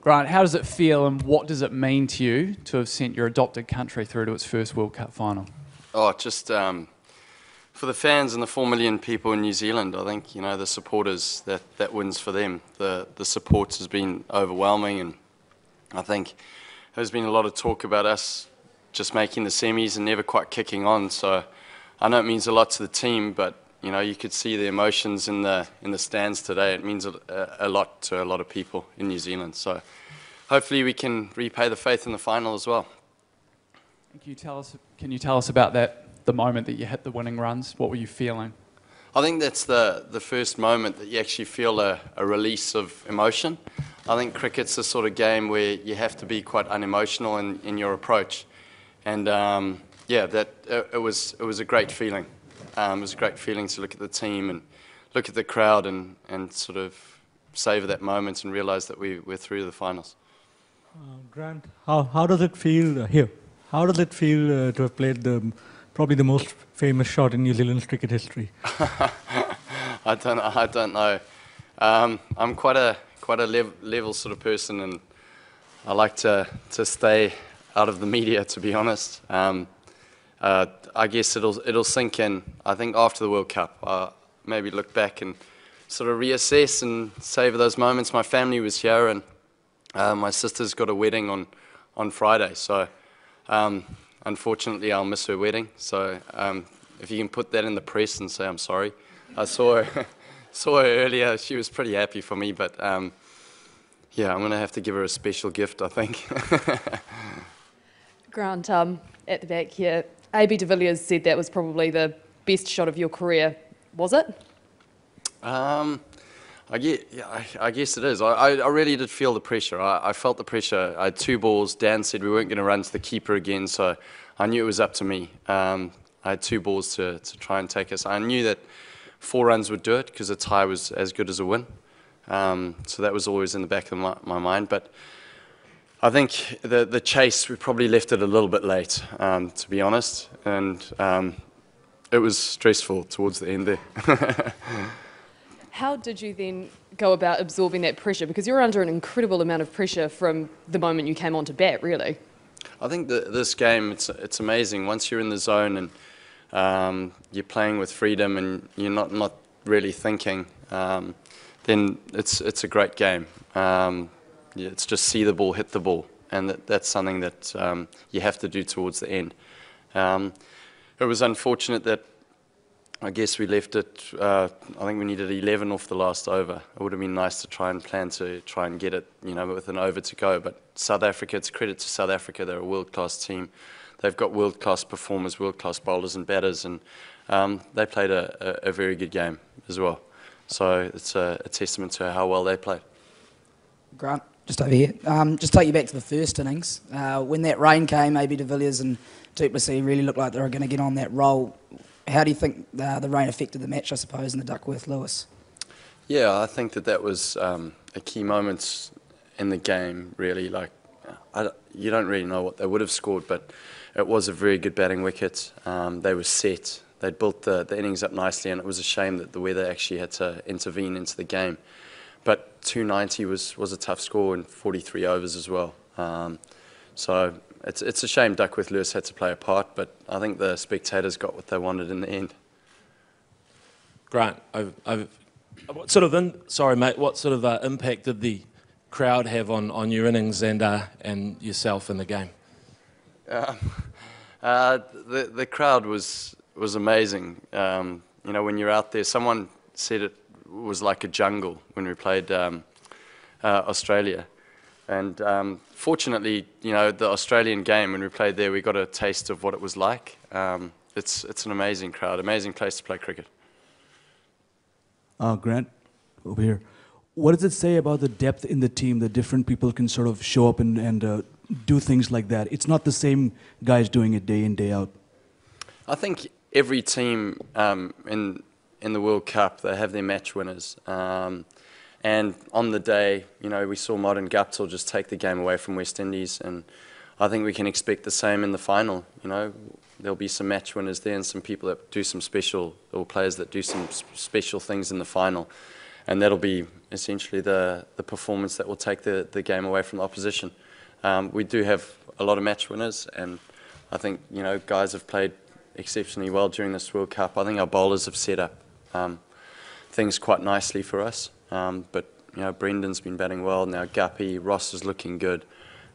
Grant, how does it feel and what does it mean to you to have sent your adopted country through to its first World Cup final? Oh, just for the fans and the 4 million people in New Zealand, I think, the supporters, that wins for them. The support has been overwhelming, and I think there's been a lot of talk about us just making the semis and never quite kicking on. So I know it means a lot to the team, but you could see the emotions in the stands today. It means a lot to a lot of people in New Zealand. So hopefully we can repay the faith in the final as well. Can you tell us about the moment that you hit the winning runs? What were you feeling? I think that's the first moment that you actually feel a release of emotion. I think cricket's the sort of game where you have to be quite unemotional in your approach. And it was a great feeling. It was a great feeling to look at the team and look at the crowd and sort of savour that moment and realise that we're through to the finals. Grant, how does it feel here? How does it feel to have played probably the most famous shot in New Zealand's cricket history? I don't know. I'm quite a level sort of person, and I like to stay out of the media, to be honest. I guess it'll sink in. I think after the World Cup, maybe look back and sort of reassess and savour those moments. My family was here, and my sister's got a wedding on Friday, so unfortunately I'll miss her wedding. So if you can put that in the press and say I'm sorry. I saw her earlier. She was pretty happy for me, but yeah, I'm going to have to give her a special gift, I think. Grant, at the back here, AB de Villiers said that was probably the best shot of your career. Was it? I guess it is. I really did feel the pressure. I felt the pressure. I had 2 balls. Dan said we weren't going to run to the keeper again, so I knew it was up to me. I had 2 balls to try and take us. I knew that 4 runs would do it because a tie was as good as a win. So that was always in the back of my mind. But I think the chase, we probably left it a little bit late, to be honest. And it was stressful towards the end there. How did you then go about absorbing that pressure? Because you're under an incredible amount of pressure from the moment you came onto bat, really. I think this game, it's amazing. Once you're in the zone and you're playing with freedom and you're not really thinking, then it's a great game. It's just see the ball, hit the ball, and that's something that you have to do towards the end. It was unfortunate that I guess we left it, I think we needed 11 off the last over. It would have been nice to try and get it, with an over to go. But South Africa, it's credit to South Africa, they're a world-class team. They've got world-class performers, world-class bowlers and batters, and they played a very good game as well. So it's a testament to how well they played. Grant, just over here. Just take you back to the first innings. When that rain came, AB de Villiers and du Plessis really looked like they were going to get on that roll. How do you think the rain affected the match, I suppose, in the Duckworth-Lewis? Yeah, I think that was a key moment in the game, really. You don't really know what they would have scored, but it was a very good batting wicket. They were set. They'd built the innings up nicely, and it was a shame that the weather actually had to intervene into the game. But 290 was a tough score in 43 overs as well. So it's a shame Duckworth-Lewis had to play a part, but I think the spectators got what they wanted in the end. Grant, what sort of impact did the crowd have on your innings and yourself in the game? The crowd was amazing. When you're out there, someone said it was like a jungle when we played Australia. And fortunately, the Australian game, when we played there, we got a taste of what it was like. It's an amazing crowd, amazing place to play cricket. Grant, over here. What does it say about the depth in the team that different people can sort of show up and do things like that? It's not the same guys doing it day in, day out. I think every team in the World Cup, they have their match winners. And on the day, we saw Modern Guptill just take the game away from West Indies, and I think we can expect the same in the final. There'll be some match winners there and some people that do some special, or players that do some special things in the final. and that'll be essentially the performance that will take the game away from the opposition. We do have a lot of match winners, and I think guys have played exceptionally well during this World Cup. I think our bowlers have set up things quite nicely for us. But Brendan's been batting well now. Guppy, Ross is looking good.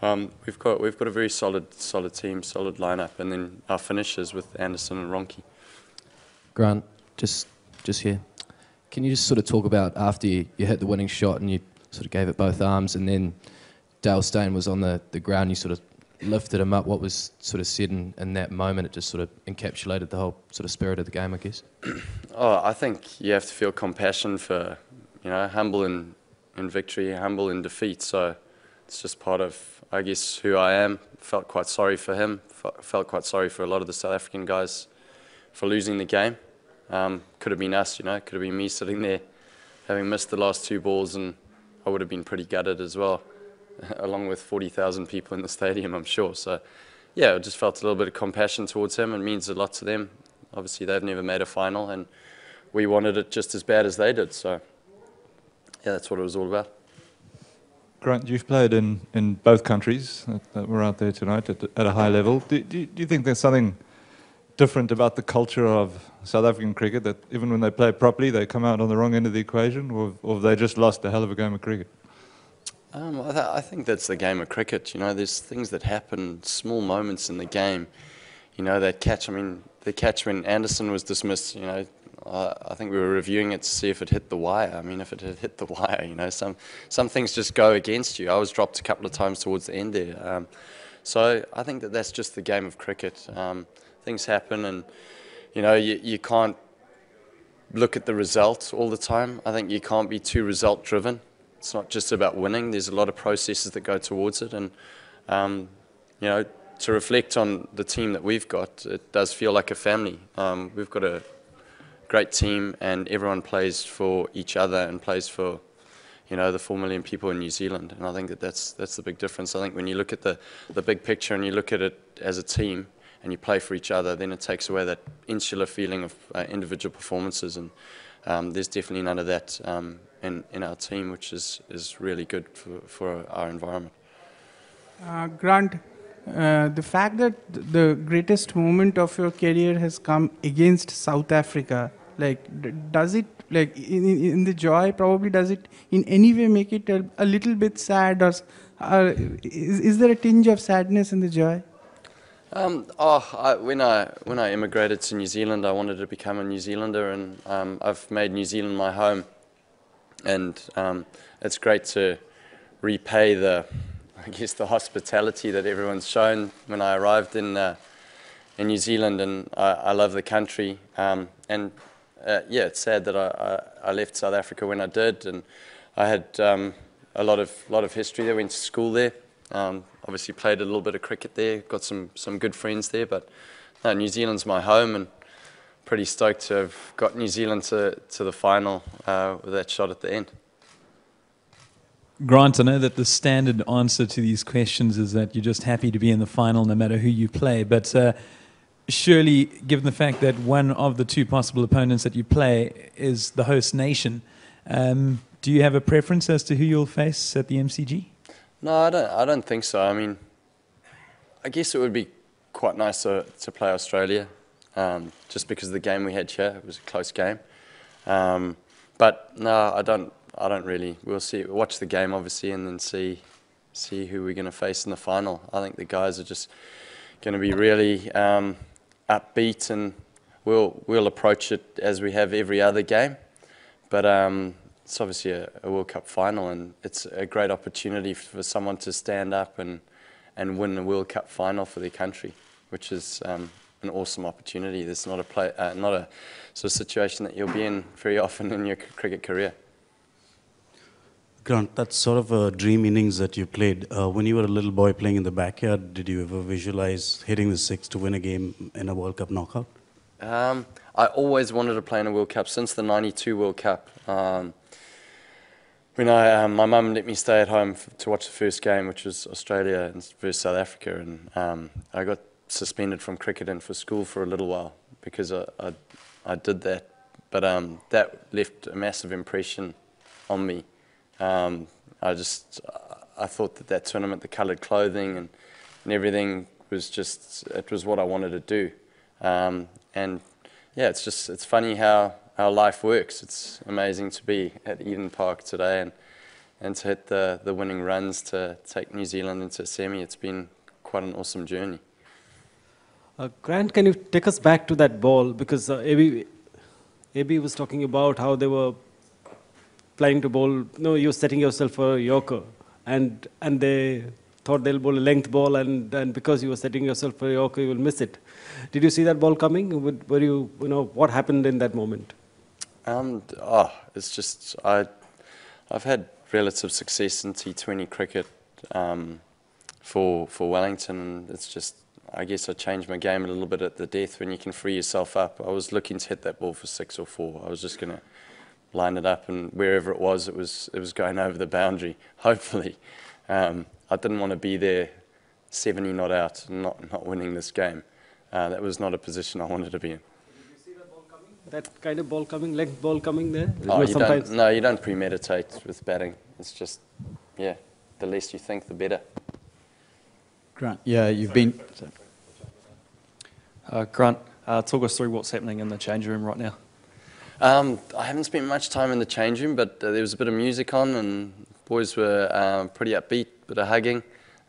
We've got a very solid team, solid lineup, and then our finishers with Anderson and Ronke. Grant, just here. Can you just sort of talk about after you hit the winning shot and you sort of gave it both arms, and then Dale Steyn was on the ground, you sort of lifted him up? What was sort of said in that moment? It just sort of encapsulated the whole sort of spirit of the game, I guess. Oh, I think you have to feel compassion for, humble in victory, humble in defeat. So it's just part of, I guess, who I am. Felt quite sorry for him. Felt quite sorry for a lot of the South African guys for losing the game. Could have been us, could have been me sitting there having missed the last 2 balls, and I would have been pretty gutted as well, along with 40,000 people in the stadium, I'm sure. So, yeah, I just felt a little bit of compassion towards him. It means a lot to them. Obviously, they've never made a final, and we wanted it just as bad as they did. So, yeah, that's what it was all about. Grant, you've played in both countries that were out there tonight at a high level. Do you think there's something different about the culture of South African cricket, that even when they play properly, they come out on the wrong end of the equation, or have they just lost a hell of a game of cricket? I think that's the game of cricket. There's things that happen, small moments in the game. That catch. I mean, the catch when Anderson was dismissed. I think we were reviewing it to see if it hit the wire. I mean, if it had hit the wire, some things just go against you. I was dropped a couple of times towards the end there. So I think that's just the game of cricket. Things happen, and you can't look at the result all the time. I think you can't be too result driven. It's not just about winning. There's a lot of processes that go towards it, and to reflect on the team that we've got, it does feel like a family. We've got a great team, and everyone plays for each other and plays for the 4 million people in New Zealand. And I think that's the big difference. I think when you look at the big picture and you look at it as a team and you play for each other, then it takes away that insular feeling of individual performances. And there's definitely none of that in our team, which is really good for our environment. Grant, the fact that the greatest moment of your career has come against South Africa, does it, in the joy, probably does it in any way make it a little bit sad, or is there a tinge of sadness in the joy? When I immigrated to New Zealand, I wanted to become a New Zealander, and I've made New Zealand my home. And it's great to repay the hospitality that everyone's shown when I arrived in New Zealand, and I love the country. It's sad that I left South Africa when I did, and I had a lot of history there. Went to school there. Obviously played a little bit of cricket there. Got some good friends there, but no, New Zealand's my home, and pretty stoked to have got New Zealand to the final with that shot at the end. Grant, I know that the standard answer to these questions is that you're just happy to be in the final no matter who you play, but surely, given the fact that one of the 2 possible opponents that you play is the host nation, do you have a preference as to who you'll face at the MCG? No, I don't think so. I mean, I guess it would be quite nice to play Australia, just because of the game we had here. It was a close game. But no, I don't really. We'll see. Watch the game, obviously, and then see who we're going to face in the final. I think the guys are just going to be really upbeat, and we'll approach it as we have every other game. But it's obviously a World Cup final, and it's a great opportunity for someone to stand up and win a World Cup final for their country, which is an awesome opportunity. There's not a sort of situation that you'll be in very often in your cricket career. Grant, that's sort of a dream innings that you played. When you were a little boy playing in the backyard, did you ever visualize hitting the 6 to win a game in a World Cup knockout? I always wanted to play in a World Cup since the '92 World Cup. When my mum let me stay at home to watch the first game, which was Australia versus South Africa, and I got suspended from cricket and for school for a little while because I did that. But that left a massive impression on me. I thought that tournament, the coloured clothing and everything was just, it was what I wanted to do. And yeah, it's funny how life works. It's amazing to be at Eden Park today and to hit the winning runs to take New Zealand into a semi. It's been quite an awesome journey. Grant, can you take us back to that ball? Because AB was talking about how they were planning to bowl. No, you're setting yourself for a Yorker, and they thought they'll bowl a length ball, and because you were setting yourself for a Yorker, you will miss it. Did you see that ball coming? Were you know, what happened in that moment? It's just I've had relative success in T20 cricket for Wellington. It's just, I guess I changed my game a little bit at the death when you can free yourself up. I was looking to hit that ball for 6 or 4. I was just going to line it up, and wherever it was going over the boundary, hopefully. I didn't want to be there 70 not out and not winning this game. That was not a position I wanted to be in. Did you see that ball coming? That kind of ball coming, length ball coming there? You don't premeditate with batting. It's just, yeah, the less you think, the better. Grant, yeah, you've been... Grant, talk us through what's happening in the change room right now. I haven't spent much time in the change room, but there was a bit of music on and boys were pretty upbeat, bit of hugging.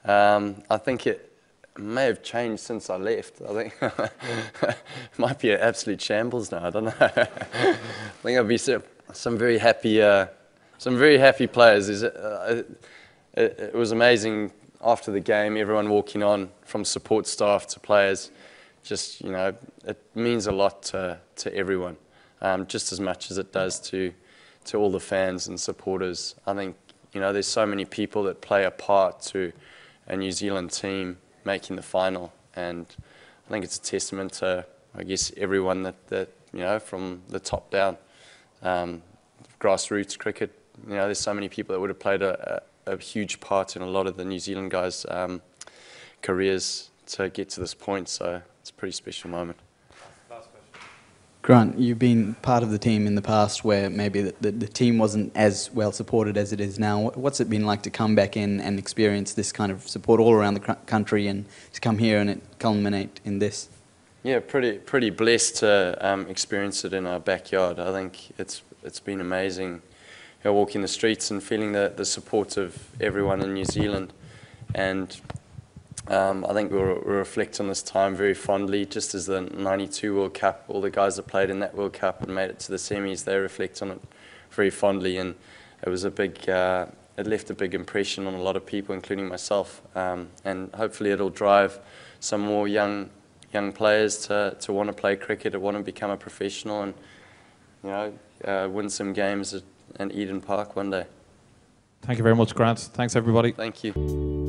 I think it may have changed since I left. I think it might be an absolute shambles now. I don't know. I think there'll be some very happy players. It was amazing after the game. Everyone walking on, from support staff to players. Just, you know, it means a lot to everyone, just as much as it does to all the fans and supporters. I think, you know, there's so many people that play a part to a New Zealand team making the final, and I think it's a testament to, I guess, everyone that you know, from the top down, grassroots cricket. You know, there's so many people that would have played a huge part in a lot of the New Zealand guys' careers to get to this point, so it's a pretty special moment. Grant, you've been part of the team in the past where maybe the team wasn't as well supported as it is now. What's it been like to come back in and experience this kind of support all around the country, and to come here and it culminate in this? Yeah, pretty blessed to experience it in our backyard. I think it's been amazing, you know, walking the streets and feeling the support of everyone in New Zealand. And I think we'll reflect on this time very fondly, just as the '92 World Cup, all the guys that played in that World Cup and made it to the semis, they reflect on it very fondly, and it was it left a big impression on a lot of people, including myself, and hopefully it'll drive some more young players to want to play cricket, to want to become a professional, and, you know, win some games at Eden Park one day. Thank you very much, Grant. Thanks, everybody. Thank you.